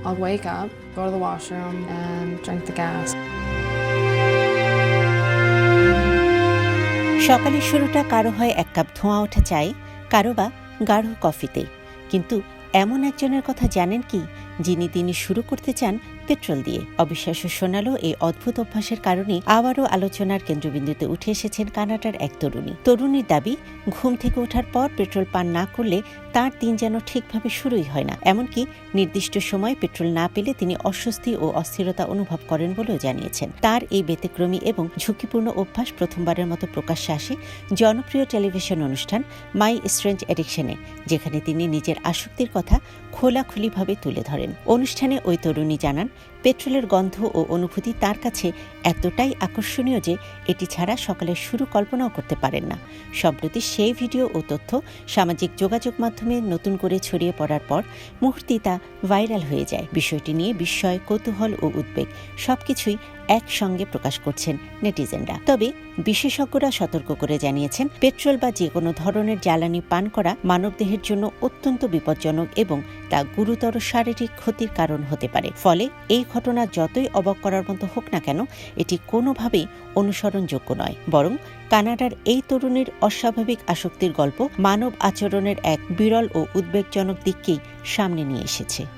I'll wake up, go to the washroom, and drink the gas. সকালের শুরুটা কারো হয় এক কাপ ধোঁয়া ওঠা চায়ে, কারো বা গাঢ় কফিতে। কিন্তু এমন একজনের কথা জানেন কি, যিনি তিনি শুরু করতে চান পেট্রোল দিয়ে। অবিশ্বাস্য শোনালো এই অদ্ভুত অভ্যাসের কারণে আবারও আলোচনার কেন্দ্রবিন্দুতে উঠে এসেছেন কানাডার এক তরুণী। তরুণীর দাবি, ঘুম থেকে ওঠার পর পেট্রোল পান না করলে তার দিন যেন ঠিকভাবে শুরুই হয় না। এমনকি নির্দিষ্ট সময় পেট্রোল না পেলে তিনি অস্বস্তি ও অস্থিরতা অনুভব করেন বলেও জানিয়েছেন। তার এই ব্যতিক্রমী এবং ঝুঁকিপূর্ণ অভ্যাস প্রথমবারের মতো প্রকাশ্যে আসে জনপ্রিয় টেলিভিশন অনুষ্ঠান মাই স্ট্রেঞ্জ অ্যাডিকশনে, যেখানে তিনি নিজের আসক্তির কথা খোলাখুলিভাবে তুলে ধরেন। অনুষ্ঠানে ওই তরুণী জানান, পেট্রোলের গন্ধ ও অনুভূতি তার কাছে এতটাই আকর্ষণীয় যে এটি ছাড়া সকালের শুরু কল্পনাও করতে পারেন না। সম্প্রতি সেই ভিডিও ও তথ্য সামাজিক যোগাযোগ মাধ্যমে নতুন করে ছড়িয়ে পড়ার পর মুহূর্তেই তা ভাইরাল হয়ে যায়। বিষয়টি নিয়ে বিস্ময়, কৌতূহল ও উদ্বেগ সবকিছুই একসঙ্গে প্রকাশ করছেন নেটিজেনরা। তবে বিশেষজ্ঞরা সতর্ক করে জানিয়েছেন, পেট্রোল বা যে কোনো ধরনের জ্বালানি পান করা মানবদেহের জন্য অত্যন্ত বিপজ্জনক এবং তা গুরুতর শারীরিক ক্ষতির কারণ হতে পারে। ফলে এই ঘটনা যতই অবাক করার মতো হোক না কেন, এটি কোনোভাবেই অনুসরণযোগ্য নয়। বরং কানাডার এই তরুণীর অস্বাভাবিক আসক্তির গল্প মানব আচরণের এক বিরল ও উদ্বেগজনক দিককেই সামনে নিয়ে এসেছে।